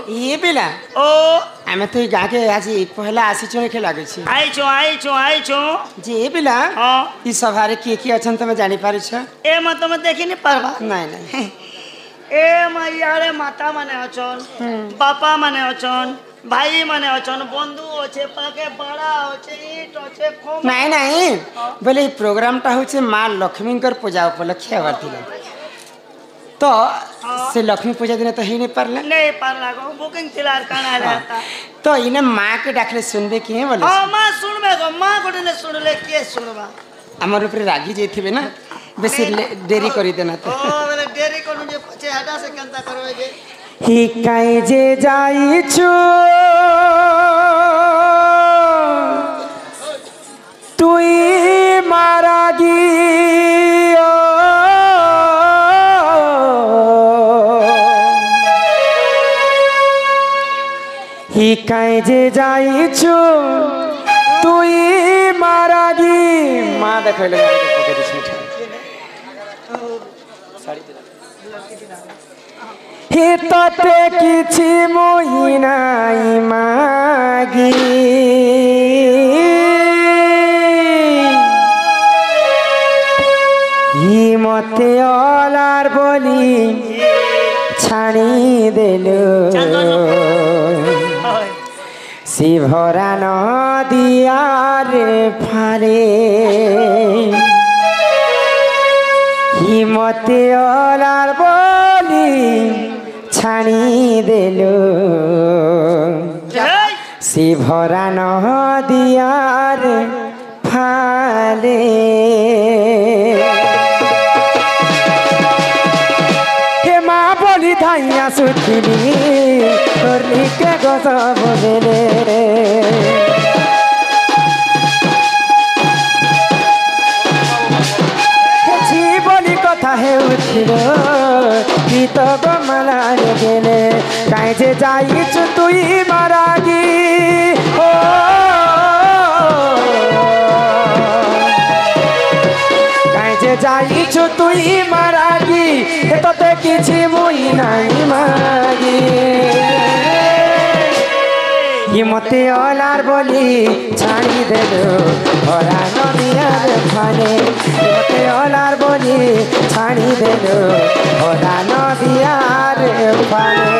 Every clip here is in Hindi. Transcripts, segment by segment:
ये पिला ओ आमे तो गाँ के आज पहला आसी के लगे आई छो जी ये पिला हाँ ई सभारे किए अछन तुम जानी पारि छ ए म तुम देखि नहीं पारबा नहीं नहीं ए मैयारे माता माने अछन बापा माने अछन भाई माने अछन बंधु अच्छे पाके बड़ा अच्छे ईट अच्छे खम नहीं नहीं बोले ई प्रोग्राम टा होचे मां लक्ष्मी कर पूजा उपलक्ष्य हवर थिले तो से लक्ष्मी पूजा दिन तो ही नहीं पारला नहीं पारला गो बुकिंग थिलार काना रहता तो इने मां के डाकले सुनबे की बोले हां मां सुनबे गो मां गोटे ने सुनले के सुनबा हमर ऊपर रागी जेथिबे ना बेसी देरी करी देना तो ओ बोले देरी कोनु जे पछे हटा से केनता करबे जे ही काई जे जाई छु तुई मारागी ही काई जे जाई छु तुई मारागी माँ देखले पके दिस हे तते किछि मोहि नाई मागी हि मते अलार बोली छाणी देलो शिवरा नदियार फारे हि मते अलार बोली छाणी देलो शिवरा नदियार फाले हे माँ बोली धाइया सुथिली करली के गस बोले बोली कथा हे उठिल गीत गमला गेले काई जे जाई छु तुई मारागी ओ काई जे जाई छु तुई मारागी हे तते किछि मुई नाई मागी हि मते अलार बोली छाड़ी देलो भरा नदियार फाले मते अलार बोली छाड़ी देलो भरा नदियार फाले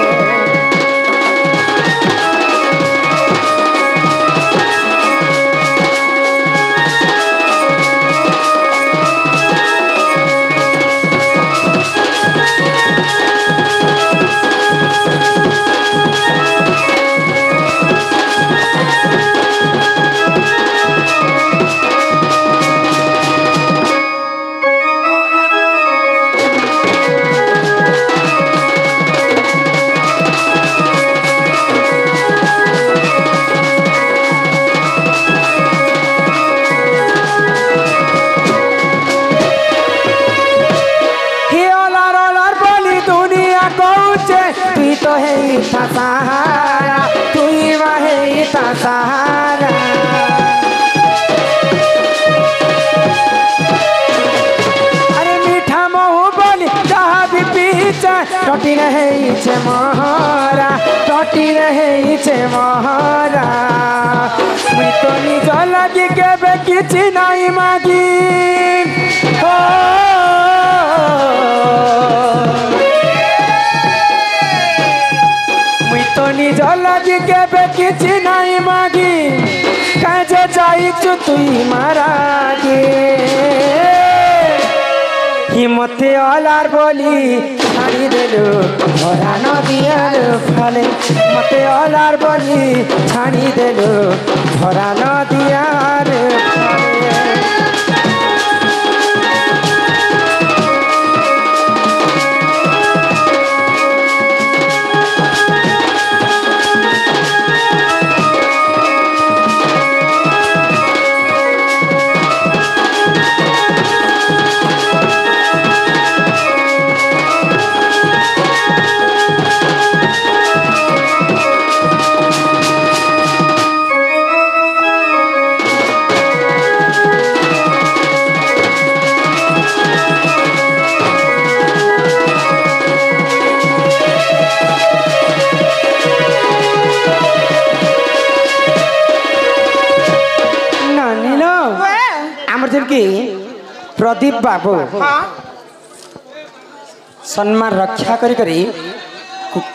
तो है इतना सहारा तू ही वह इतना सहारा अरे मीठा महू बोली जहाँ भी पीछे टोटी रहे इचे महारा टोटी रहे इचे महारा मैं तो निज लगी के बे किछि नहीं मागी तो निज लगी के बे किछि नहीं मागी काजे जाई छु तुई मारागी हि मते अलार बोली छाड़ी देलो भरा नदियार फाले मते अलार बोली छाड़ी देलो भरा नदियार फाले प्रदीप बाबू सम्मान रक्षा करी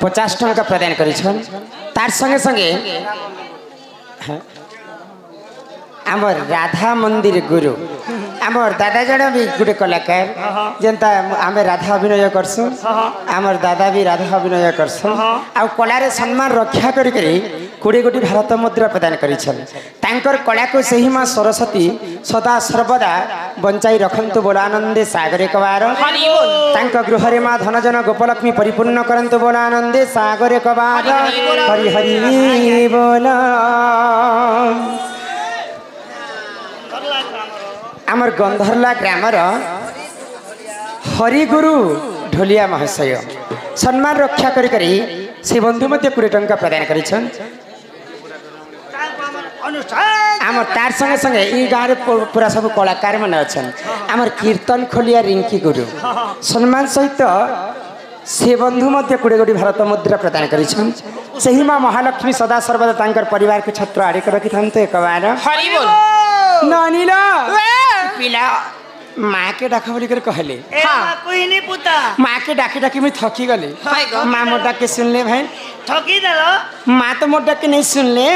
50 टंका प्रदान करिछन तार संगे संगे आमर राधा मंदिर गुरु आमर दादा जन भी गोटे कलाकार जेनता आमे राधा अभिनय करसु आमर दादा भी राधा अभिनय करसु आ कलारे सम्मान रक्षा करी 20 कोटी भारत मुद्रा प्रदान करिछन तांकर कला को सही मां सरस्वती सदा सर्वदा बंचाई रखंतु बोल आनंदे सागरे कबार तांक गृह रे मां धनजन गोपलक्ष्मी परिपूर्ण करंतु बोल आनंदे सागरे कबार हरि हरि बोल आमर गंधर्ला ग्रामर हरिगुरु ढोलिया महाशय सम्मान रक्षा करी से बंधु मध्य 20 टंका प्रदान करिछन आमर तार संगे संगे ई गाँव पूरा सब कलाकार मन अच्छन आमर कीर्तन खोलिया रिंकी गुरु सम्मान सहित से बंधु मध्य 20 कोटी भारत मुद्रा प्रदान करिछन सही मां महालक्ष्मी सदा सर्वदा तांकर परिवार के छत्र आड़े रखि थांते एक बार हरि बोल नानीला पिला माँ के डाक बोल कहले माँ के डाकी डाकी मैं थकी गली माँ मोर डाक के सुनले भाई ठकी देलो माँ तो मोर डाक के नहीं सुनले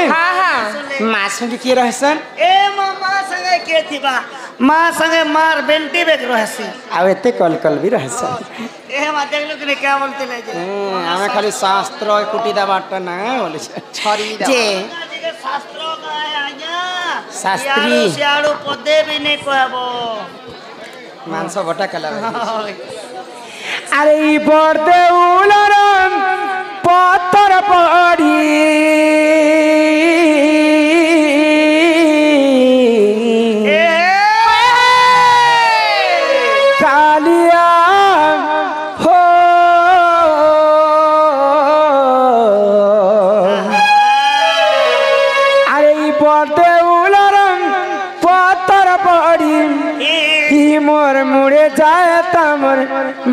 माँ संगे के रहसन ए माँ संगे के थिबा माँ संगे मार बेंटी बेग रहसी आ एते कल कल भी रहसन ए माँ देख लो कि क्या बोलते ले जे हमें खाली शास्त्र कुटी दा बाटा ना बोले छरी दा जे शास्त्र का है आज्ञा शास्त्री सियाड़ू पदे भी नहीं कहबो मांस बटा कला अरे बरदे उलरम पत्थर पड़ी कालिया हो अरे बरदे उलरम पत्थर पड़ी मोर मुड़े जाए तमर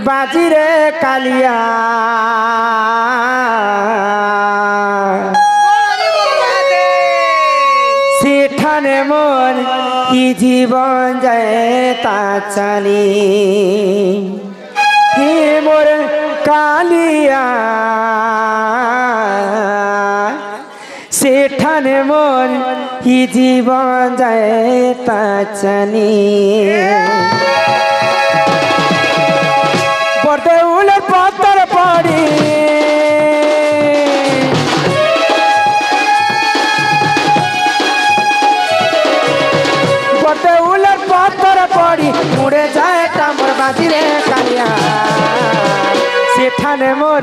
बाजी रे कालिया सेठाने मोर की जीवन जाए ता चली ही मोर कालिया सेठाने मोर की जीवन जाए ता चली बरदे उलर पत्थर पड़ी बरदे उलर पत्थर पड़ी मुड़े जाए टामर बाजी रे कालिया सेठाने मोर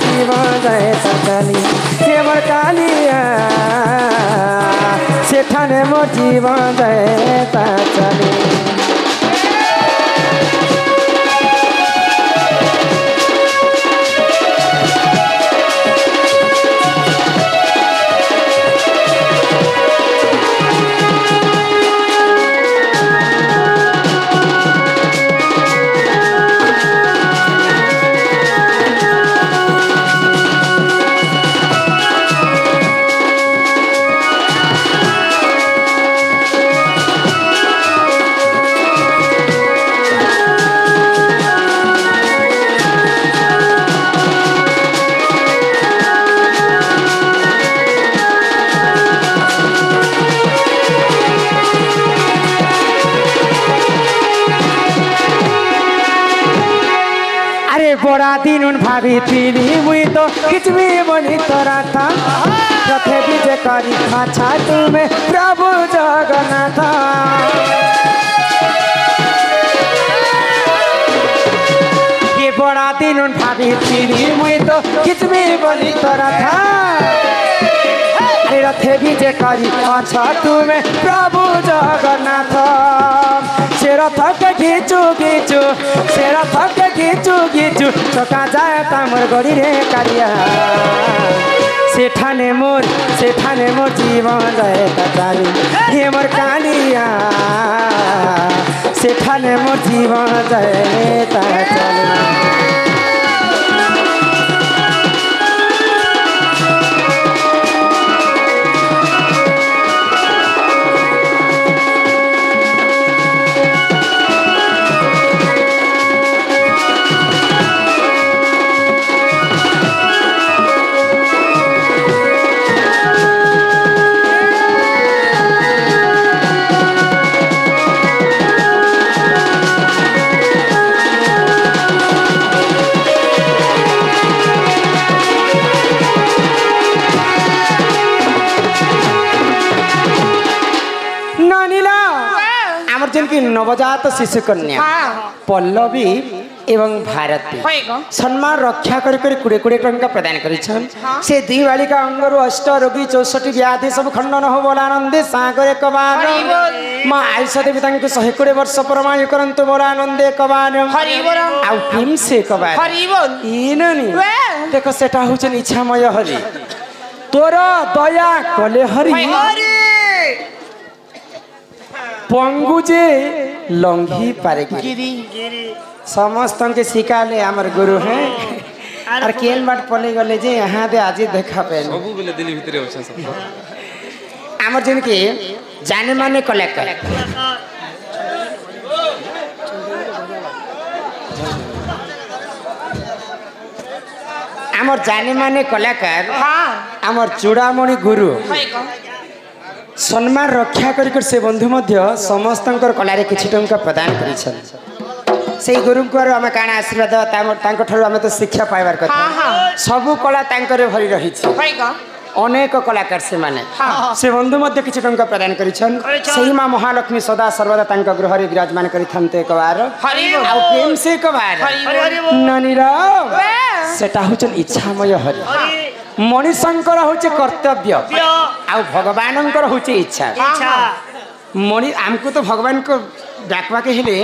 जीवन जाए सचली हे मोर कालिया सेठाने मोर जीवन जाए सचली बड़ा दिन उन भाभी थी मुई तो किच भी बनी तोरा था रथे विजय करी खाछा तुम्हें प्रभु जगन्नाथ ये बड़ा दिन उन भाभी थी मुई तो किच भी बनी तोरा था रथे विजय करी अच्छा तुम्हें प्रभु जगन्नाथ से रथ के घिचू से रथ के घिचू चका जाए तामर गड़ी रे कालिया सेठाने मोर जीवन जाए ताली हे मोर कालिया सेठाने मोर जीवन जाए ताली हूँ कि नवजात शिशु कन्या पल्लवी एवं भारती सम्मान रक्षा कर कोड़े कोड़े टंका प्रदान कर से दी बालिका अंगरू अष्ट रोगी 64 व्याधि सब खंडन हो बोलानंदे सागर कबार माँ आयुष देवी 120 वर्ष परमायु करंतु बोलानंदे कबार आउ प्रेम से कबार इननी देखो सेटा होचन इच्छामय हरि तोर दया कले हरि पंगु जे लंघी पारे समस्त के सिकाले आमर गुरु हैं और केन बाट पले गले जे यहाँ दे आज देखा पे सबु बेले दिल्ली भितरे होछन सब आमर जन के जाने माने कलाकार आमर जाने माने कलाकार आमर चूड़ामणि गुरु सम्मान रक्षा कर से बंधु मध्य समस्त कलारे किछि टंका प्रदान करिछन से गुरु को आम काण आशीर्वाद आम तो शिक्षा पाइबार कथा सबू कला भरी रही अनेक कलाकार से माने से बंधु मध्य किछि टंका प्रदान करिछन सही मां महालक्ष्मी सदा सर्वदा तांका गृह रे विराजमान करिथान्ते एक बार आ प्रेम से एक बार ननीरा सेटा होचन इच्छामय हरि मणिशंकर होचे कर्तव्य आ भगवानंकर होचे इच्छा मणि आमको तो भगवान को डाकवा के हेले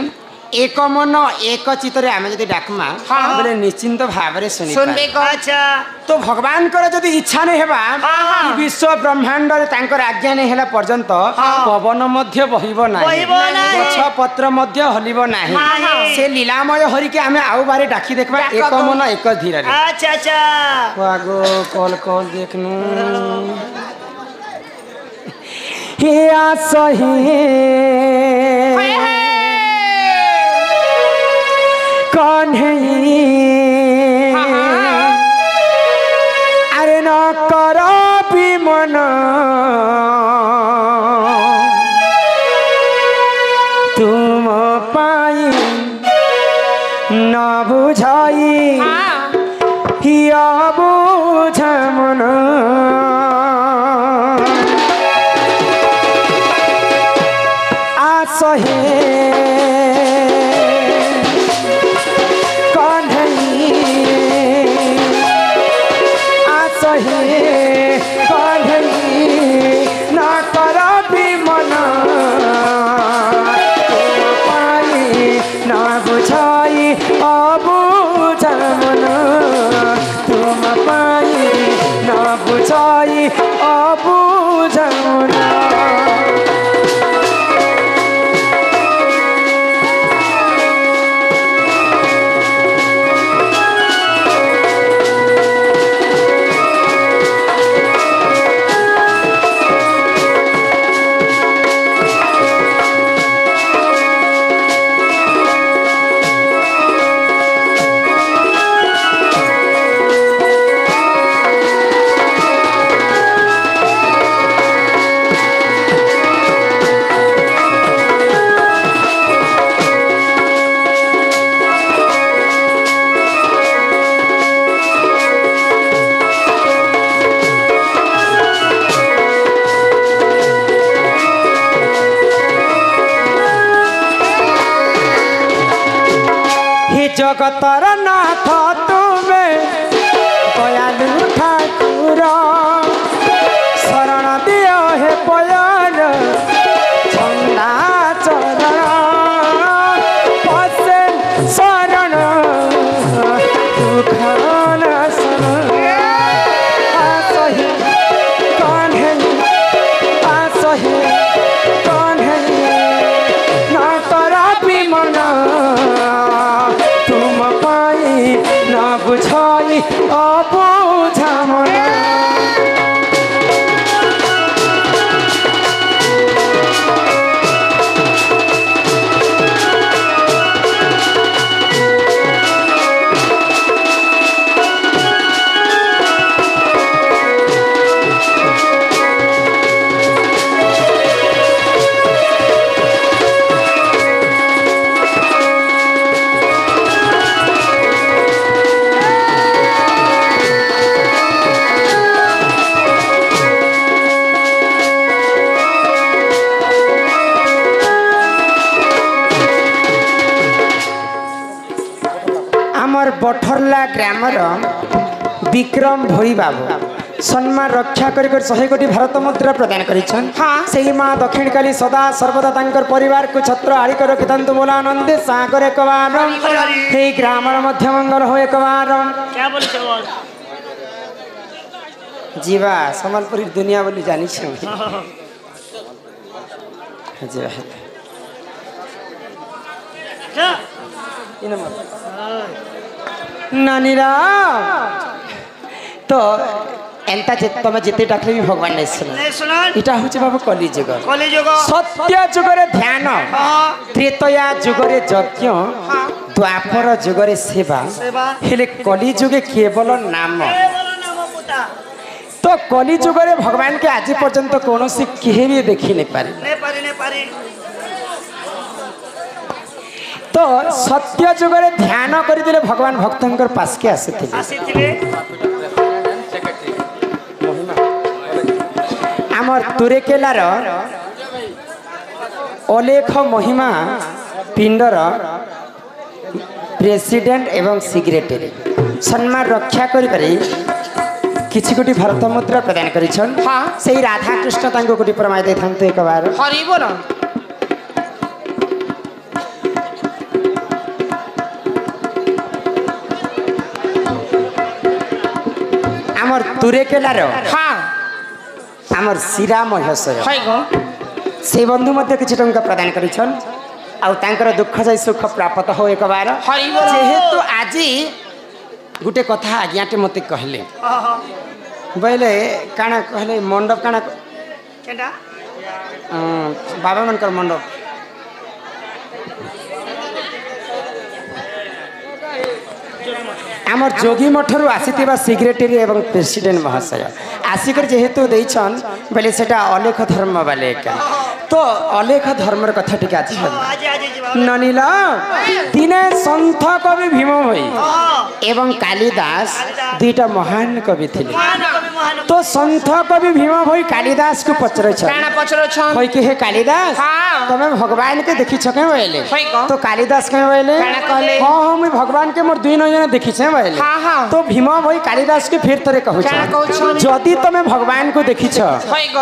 एक मन एक चित्तरे आमे जदि डाकमा बोले निश्चिंत भाव रे सुनबे अच्छा तो भगवान कर जदि इच्छा नहीं हेबा कि विश्व ब्रह्मांड रे तांकर आज्ञा नहीं हेला पर्यंत पवन मध्य बहिबो नाही गछ पत्र मध्य हलिबो नाही से लीलामय हरि के आमे आउ बारे डाकी देखबा एक मन एक धीर रे अच्छा अच्छा आगो कॉल कॉल देखनु हे आसही कौन है अरे न करो भी मन तुम पाई न बुझाई हिया बुझ मन आसहे जगतर नाथ तुमे दयालु ठाकुर शरण दियो हे पयार छंदा चरण पसे शरण दुखन शरण आसहि कौन है आसहि कौन है ना तोरा भी मना तुम पाई ना कुर्ला ग्रामर विक्रम भोई बाबू सम्मान रक्षा कर 100 कोटी भारत मुद्रा प्रदान करिछन। से माँ दक्षिण काली सदा सर्वदा तांकर परिवार को छत्र आड़ी कर रखितांतु बोला आनंदे सागर एक बार हे ग्रामर मध्य मंगल हो एक बार क्या बोले बोल जीवा संबलपुरी दुनिया बोली जानी छे जीवा क्या नानीरा तो एंता तुम जिते डाकले भी भगवान नहीं सुन नहीं सुना इटा होचे बाबू कलिजुग कलिजुग सत्य जुगरे ध्यान त्रेतया जुगरे यज्ञ द्वापर जुगरे सेवा हेले कलिजुगे केवल नाम तो कलिजुगरे भगवान के आज पर्यंत कौन सी केहे भी देखी नहीं पारे तो सत्य जुगरे ध्यान करथिले भगवान भक्तंकर पास के आसीथिले आमर तुरेकेलार अलेख महिमा पिंडर प्रेसिडेंट एवं सेक्रेटरी सम्मान रक्षा करी किछि कोटी भारत मुद्रा प्रदान करिछन। से राधा कृष्ण तांको कोटी प्रमाय दे थांते एक बार हरि बोल आमर तुरेकेलार आमर सीरा महसय से बंधु मध्य किछि टंका प्रदान करिछन आउ तांकर दुख जाय सुख प्राप्त हो एक बार जेहेतु आज गुटे कथा आज्ञाटे मते कहले बोले काना कहले मंडप काना केडा बाबा मनकर मंडप आमर जोगी मठर आसीथिबा सेक्रेटरी एवं प्रेसिडेंट महाशय आसिकर जेहेतु देइछन बोले सेटा अलेख धर्म वाले का तो अलेख धर्मर कथा टिके आज ननीला दिने संत कवि भीम भई एवं कालिदास दुईटा महान कवि थिले तो संत कवि भीम भई कालिदास को पचरछन होय के हे कालिदास तमे भगवान के देखि छके बोले तो कालिदास के बोले हां हम भगवान के मोर दुई नयन देखि छे बोले तो भीम भई कालिदास के फिर तरे कहू जदि तमे भगवान को देखि छ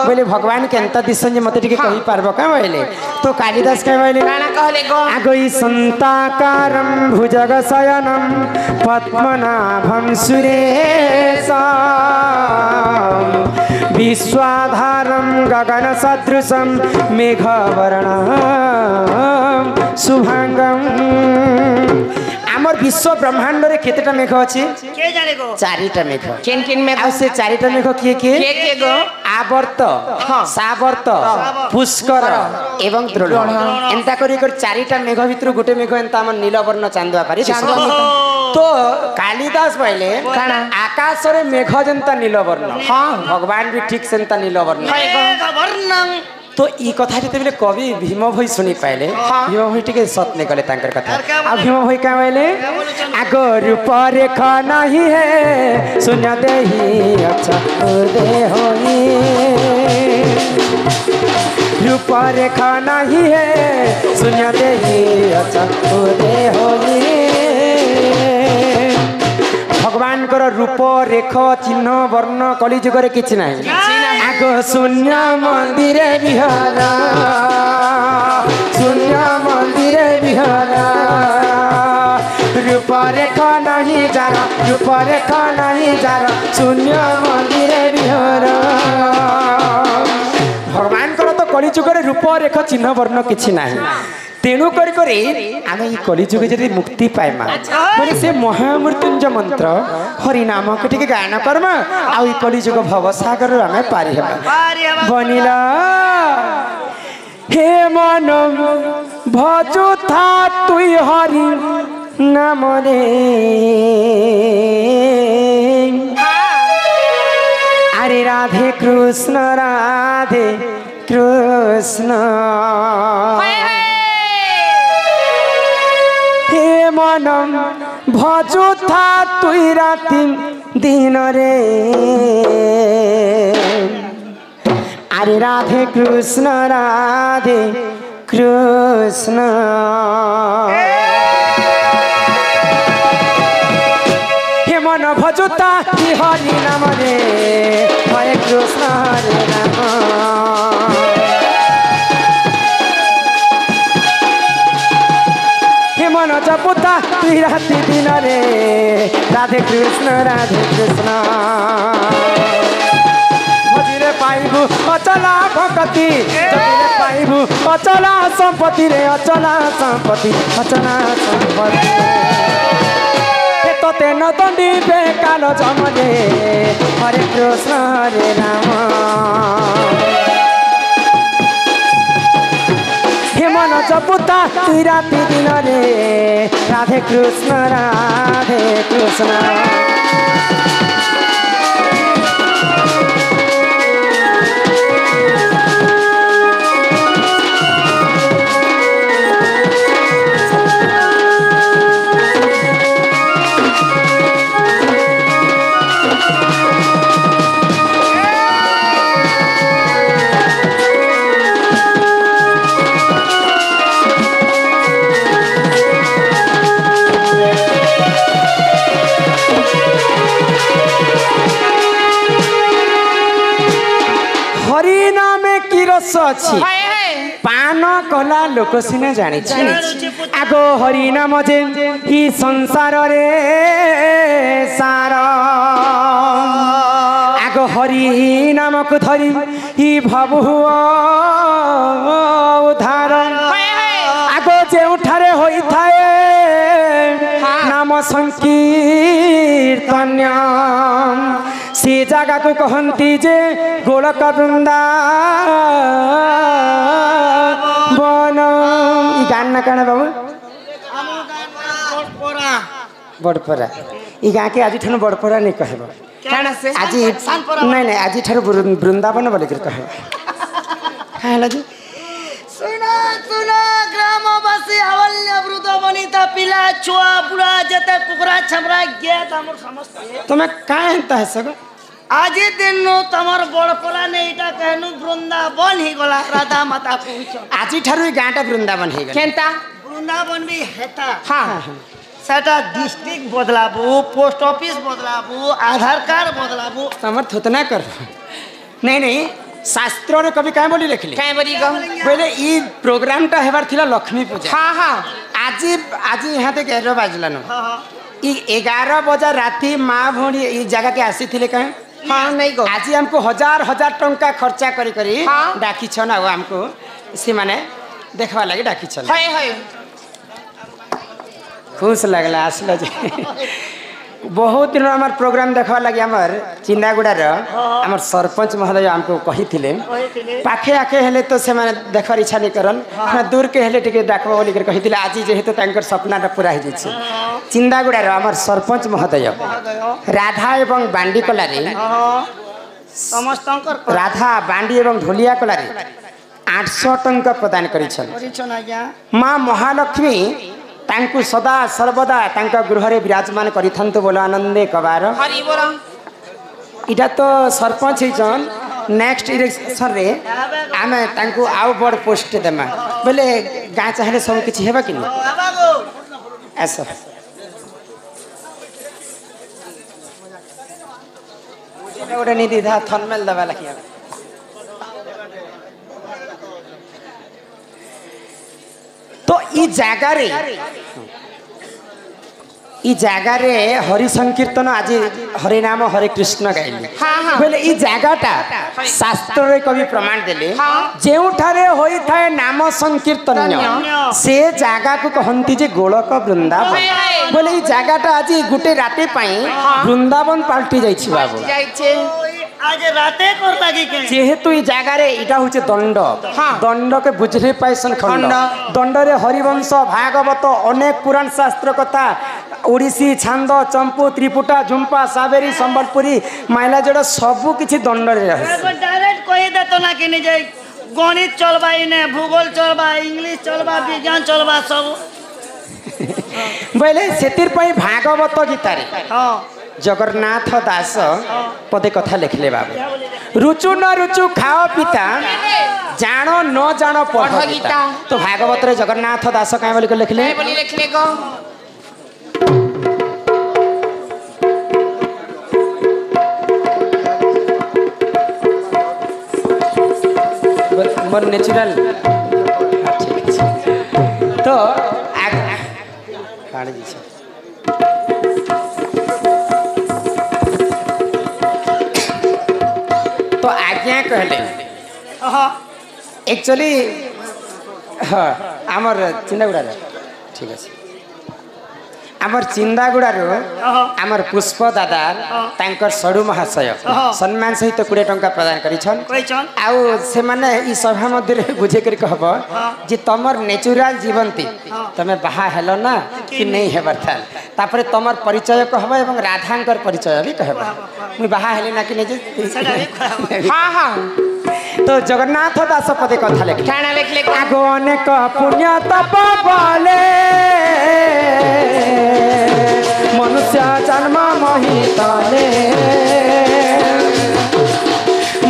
बोले भगवान के अंत दिसन जे मते टिके कहि पारबो का बोले तो कालिदास के बोले काना कहले गो आगई संताकारं भुजग शयनं पद्मनाभं सुरेशं विश्वाधारं गगन सदृशं मेघवर्णं शुभांगं आमर विश्व ब्रह्मांड रे केतेटा मेघ अछि के जाने गो चारिटा मेघ केन केन मेघ आ से चारिटा मेघ के गो आवर्त सावर्त पुष्कर एवं द्रोण एंता करी कर चारिटा मेघ भितर गुटे मेघ एंता हमर नीलवर्ण चांदुआ पारी तो कालिदास बोले आकाश रे मेघ जंता नीलवर्ण हां भगवान भी ठीक सेंता नीलवर्ण तो ई कथा जते बेले कवि भीम भई सुनी पाइले भीम भई टिके सत ने गले तांकर कथा आ भीम भई का बोले आगो रूप रेखा नहीं है सुन देही अच्छा दे होई रूप रेखा नहीं है सुन देही अच्छा दे होई भगवान कर रूप रेख चिन्ह वर्ण कली जुग रे किछ नाही आगो शून्य मंदिर विहार शून्य मंदिर विहार रूप रेखा नहीं जारा रूप रेखा नहीं जारा शून्य मंदिर विहार भगवान कर तो कली जुग रे रूप रेख चिन्ह वर्ण किछ नाही तेणु करी करी आम ये कलिजुग जदि मुक्ति पाइमा बोले से महामृत्युंजय मंत्र हरि नाम के टिके गायन करमा आ ई कलिजुग भवसागर आम पारी हेबा बनिला हे मन भजु था तुई हरि नाम रे अरे राधे कृष्ण मनम भजु था तुई राति दिन रे अरे राधे कृष्ण भजुता कि हरि नाम रे हरे कृष्ण हरे राम हे मन जपुता तुई राति दिन रे राधे कृष्ण भजिरे पाइबु अचला भक्ति जतिरे पाइबु अचला संपत्ति रे अचला संपत्ति तोते न दंडी बेकाल जमले हरे कृष्ण हरे राम हे मन जपुता तुई राति दिन रे राधे कृष्ण हरि नामे की रस अछि पान कला लोक सिने जानी आगो हरि नाम जे ही संसार रे सार आगो हरि नाम को धरी ही भवु उद्धार आगो जेउठारे होई थाए नाम संकीर्तन्य से जगह को कहती जे गोलक वृंदावन गान ना कहना बाबू बड़परा ई गाँ के आज ठानु बड़परा नहीं कहब आज नहीं आज ठानु वृंदावन बोले कह सुना सुना ग्रामवासी अवल्य वृद्ध वनिता पिला छुआ बुढ़ा जते कुकरा छमरा गया हमर समस्त तुम्हें काहे हेंता है सगो आज दिन नो तमर बड़परा ने इटा कहनु वृंदावन ही गला राधा माता पहुंच आज ठानु गाँटा वृंदावन ही केनता वृंदावन भी हेता हाँ सेटा डिस्ट्रिक्ट बदलाबू पोस्ट ऑफिस बदलाबू आधार कार्ड बदलाबू समर्थ होतना कर नहीं शास्त्र रे कभी काहे बोली लिखली काहे बोली गो पहले ई प्रोग्राम टा हेबार थिला लक्ष्मी पूजा हाँ आज यहाँ तक 11 बाजला न ई 11 बजा राती माँ भौणी ई जगह के आसी थिले काहे हाँ नहीं गो आज हमको हजार टंका खर्चा करी डाकी छन आ हमको से माने देखवा लगे डाकी छन है खुश लगला आसला जे बहुत दिन हमार प्रोग्राम देखवा लगे हमार चिंदागुड़ार हमार सरपंच महोदय हमको कही थिले पाखे आखे हेले तो से माने देखवार इच्छा नहीं करन दूर के हेले टिके डाकबा बोली कर कही थिले आज जेहेतु तांकर सपनाटा पूरा हो जाइए चिंदागुड़ार हमार सरपंच महोदय राधा एवं बांडी कलारे समस्त राधा बांडी एवं ढोलिया कलारे 800 टंका प्रदान करिछन माँ महालक्ष्मी तांकु सदा सर्वदा तांका गृह रे विराजमान करिथंतो बोलो आनंदे कबार हरि बोल इटा तो सरपंच हिजन नेक्स्ट इलेक्शन रे आमे तांकु आउ बड़ पोस्ट देमा बोले गाँ चाहे सब किछि हेबा कि नहीं ऐसा गोटे निधि धा थनमेल दबा लखिया तो ई जगार हरि संकीर्तन आज हरि नाम हरे कृष्ण गाइले बोले ई जगाटा शास्त्र रे कवि प्रमाण देले जेउठारे होई थाए नाम संकीर्तन से जगह को कहंती जे गोलक वृंदावन बोले ई जगाटा आज गुटे राते पई वृंदावन पाल्टी जाइछि बाबू आज राते कर लागी के जेहेतु ई जगह रे इटा होचे दंड दंड के बुझरे पाइसन खंड दंड रे हरिवंश भागवत अनेक पुराण शास्त्र कथा ओडिसी छांद चंपू त्रिपुटा झुंपा सावेरी संबलपुरी माइलाजोड़ा सबू किछि दंड रे रहे डायरेक्ट कहि दे तो ना कि जे गणित चलबा इने भूगोल चलबा इंग्लिश चलबा विज्ञान चलबा सब बोले सेतिर पई भागवत गीता रे हां जगन्नाथ दास पदे कथा लिखले बाबू रुचु न रुचु खाओ पिता जानो न जानो पढ़ गीता तो भागवत रे जगन्नाथ दास काहे बोली के लिखले लिखले गो मोर नेचुरल तो काढ़ दीजिए तो आज्ञा कहले एक्चुअली हाँ आमर चिंदागुड़ा ठीक है आमर चिंदागुड़ारू आमर पुष्प दादा तांकर सड़ू महाशय सम्मान सहित 20 टंका प्रदान करिछन आउ से माने ई सभा मध्य बुझे कर कहब जे तमर नेचुरल जीवंती तमे बाहा हेलो ना कि नहीं हेबर थाल तापरे तमर परिचय कहब एवं राधांकर परिचय भी कहब मुई बाहा हेले ना कि नहीं हां हां तो जगन्नाथ दास पदे कथा लिख ठाणा लिख लिख आगो अनेक पुण्य तप बले मनुष्य जन्म महितले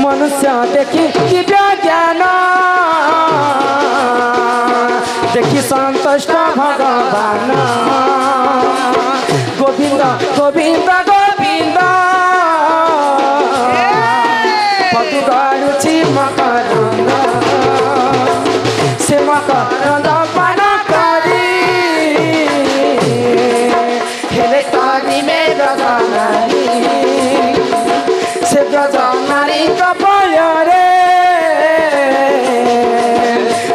मनुष्य देखी दिव्य ज्ञान देखी संतुष्ट भगवान गोविंद गोविंद गोविंद पदु गाड़ुची मकरंद से मकरंद पान करी हेले तारी में ब्रजनारी से ब्रजनारी कपयरे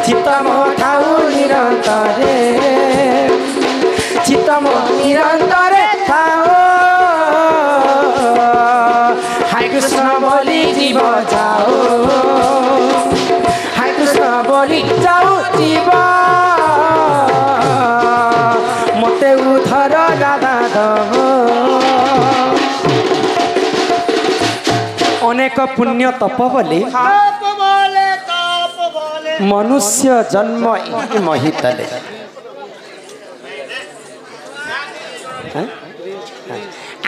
चित्तम ठाउ निरंतरे चित्तम निरंतरे थाओ हाय कृष्ण बोली जीव जाओ हाय कृष्ण बोली जाओ जीव मते उधर राधा दब अनेक पुण्य तप बोली मनुष्य जन्म महितले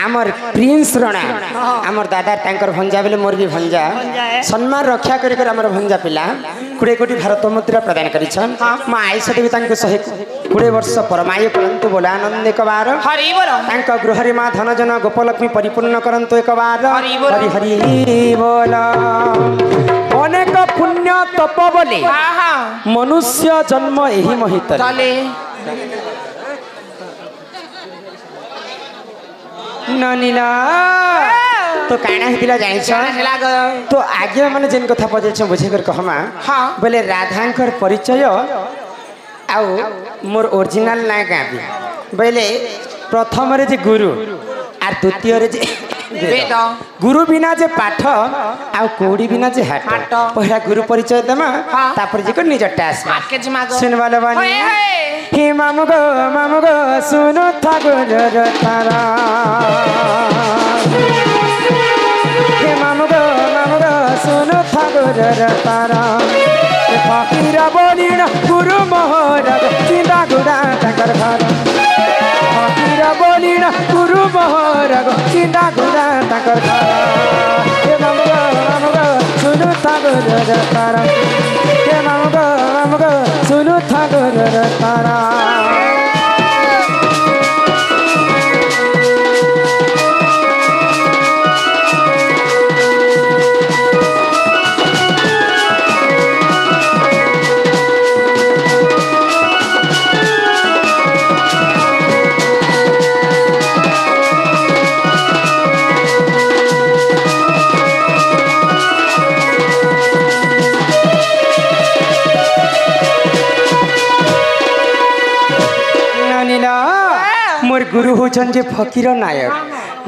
आमर प्रिंस रणा आमर दादा तांकर भंजा बेले मोर भी भंजा सम्मान रक्षा कर आमर भंजा पिला 20 कोटी भारत मुद्रा प्रदान करिछन मा आयुष देवी तांके 120 वर्ष परमायु करंतु बोला आनंद एक बार हरि बोल तांका गृह रे मा धन जन गोपलक्ष्मी परिपूर्ण करंतु एक बार हरि हरि बोल अनेक पुण्य तप बोले मनुष्य जन्म एही महित ननीला तो काना हिला जानिछ तो आगे माने जेन कथा पजे बुझे कर कहमा बोले राधांकर परिचय आउ मोर ओरिजिनल ना गाबी बोले प्रथम रे जे गुरु आर द्वितीय रे जे वेद गुरु बिना जे पाठ आउ कोडी बिना जे हाट पहिला गुरु परिचय देमा तापर जे को निज टास सुन वाला बानी हे मामु गो सुनो ठाकुर तारा हे मामु गो सुनो ठाकुर तारा फकीर बोलिन गुरु मोहर चिंता गुड़ा तकर घर फकीर बोलिन गुरु मोहर चिंता गुड़ा तकर घर हे मामु गो सुनो ठाकुर तारा हे मामु गो सुनो ठाकुर तारा मोर गुरु होचन जे फकीर नायक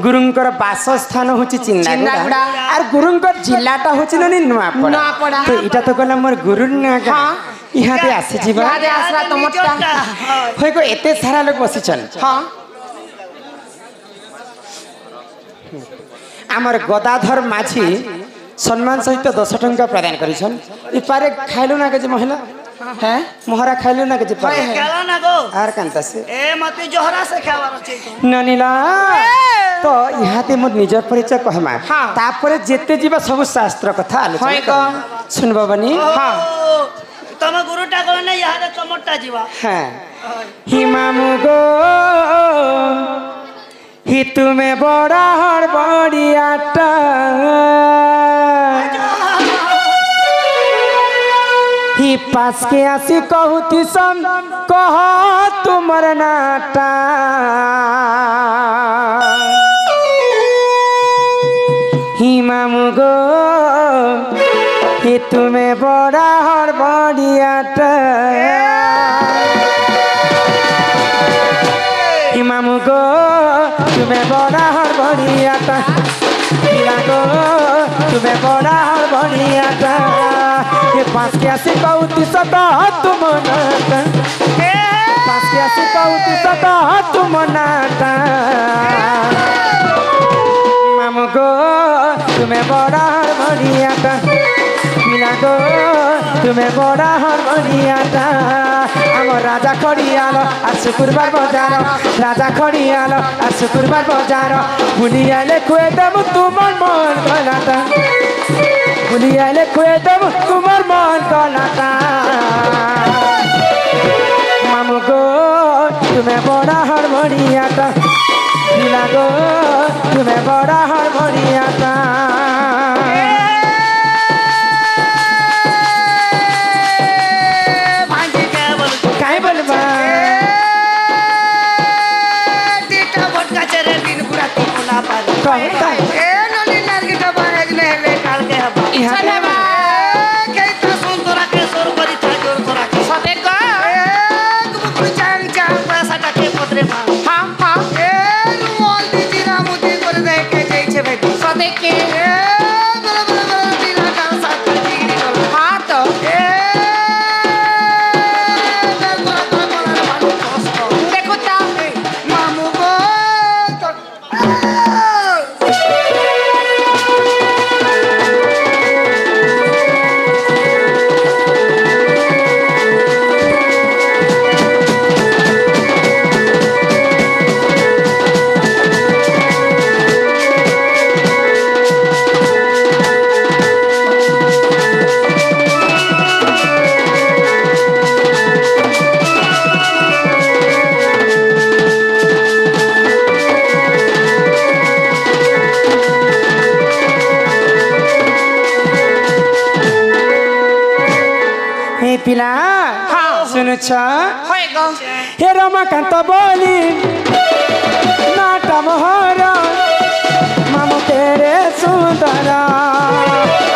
गुरुंकर बासस्थान होची चिंदागुड़ा और गुरुंकर जिल्लाटा होची ननी नुआपड़ा तो इटा तो गला मोर गुरु ना यहाँ दे आसी जीवा यहाँ दे आसरा तमटा होय को एते सारा लोग बसिछन हां आमर गदाधर माझी सम्मान सहित 10 टंका प्रदान करिछन इ पारे खाइलो ना के जे महिला हैं मोहरा खाइलो ना के जे पारे खेला ना गो आर कांता से ए मते जोहरा से खेला रचे ननीला तो इहाते मोर निजर परिचय कहमा तापरे जेते जीवा सब शास्त्र कथा आलोचना सुनबो बनी हां तम गुरुटा को ना यहाँ तमटा जीवा हां ही मामू गो ही तुम्हें बड़ा हड़बड़ियाटा पास के आसी कहूती सन कह तुमर नाटा ही मामू गो ये तुम्हें बड़ा हर बड़ियाटा ही मामू गो तुम्हें बड़ा हर बड़ियाटा गो तुम्हें बड़ा हर बड़ियाटा ये पास के आसी कहूती सदा तुम नाटा पास के आसी कहूती सदा तुम नाटा मामू गो तुम्हें बड़ा हर बड़ियाटा गो तुम्हें बड़ा हर बड़ियाटा आम राजा खड़ियाल आ शुक्रबार बजार राजा खड़ियाल आ शुक्रबार बजार बुलियाले खुए देव तुमर मन गलाटा बुलियाले खुए देव तुमर मन गलाटा मामू गो तुम्हें बड़ा हर बड़ियाटा गो तुम्हें बड़ा हर बड़ियाटा पिला सुन हे रमाकांत बोली नाटा मोहर मामू तेरे सुंदर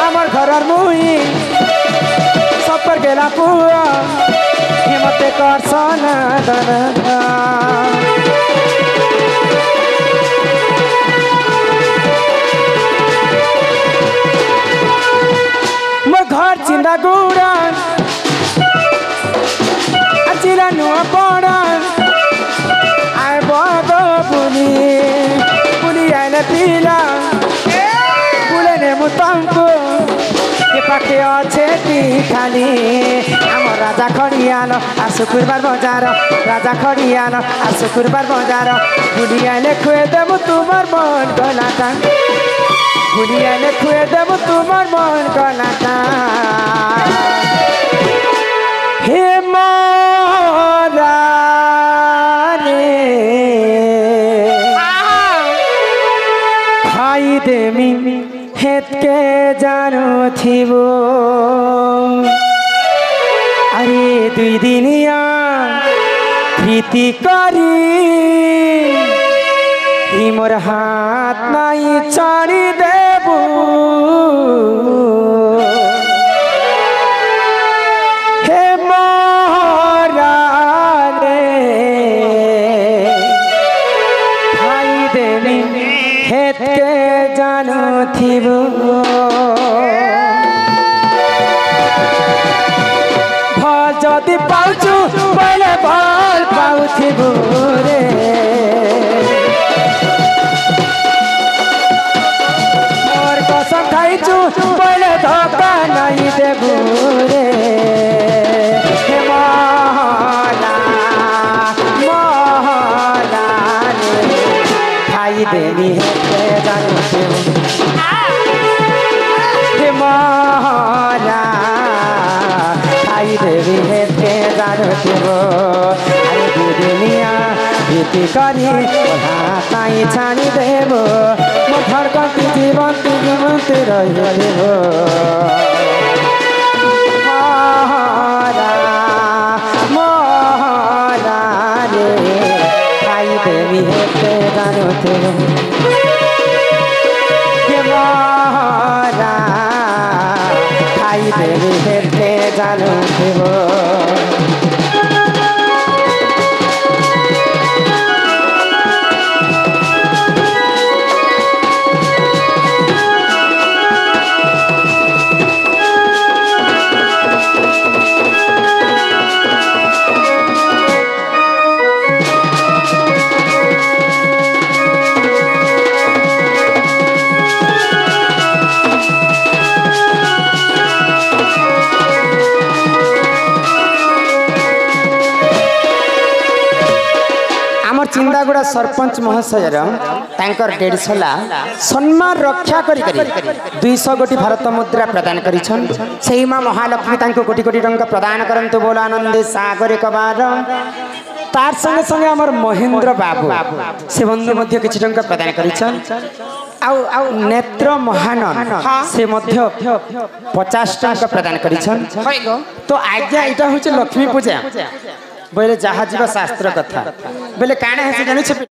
आमर घर मुई सपर गेला पुआ हिमते कर सनादन मोर घर चिंदा गुड़ा चिरा नुआ पड़ा आए बगो बुली आइले पिला बुले ने मुतंको ये पाखे अच्छे खाली आम राजा खड़ियाल आ शुक्रबार बजार राजा खड़ियाल आ शुक्रबार बजार बुली आइले खुए देव तुमर मन गलाटा बुली आइले खुए देव तुमर मन गलाटा हे मारा खाई देमी हेत के जानो थिबो अरे दुई दिनिया प्रीति करी ही मोर हाथ नाई चाड़ी देबू थिबो भल जदि पाउछु पहिले भल पाउथिबो रे मोर कसम खाइछु पहिले धोका नहीं देबो रे हे महला महला रे खाई देनी है जानु माला खाई देवी है के जानो थिबो अरे दुनिया बीती करी हाथाई छानी देबो मोर घर कति जीवन रहिबो केन्द्रापड़ा सरपंच महोदयर तांकर 150 लाख सम्मान रक्षा करी 200 कोटी भारत मुद्रा प्रदान करिछन सेही मां महालक्ष्मी तांको कोटी कोटी टंका प्रदान करंतु बोल आनंदे सागर कबार तार संगे संगे हमर महेंद्र बाबू से बंधु मध्य किछि टंका प्रदान करिछन आउ नेत्र महानन से मध्य 50 टंका प्रदान करिछन तो आज्ञा इटा होचे लक्ष्मी पूजा बोले जहा जीव शास्त्र कथा बोले काणे है से जानि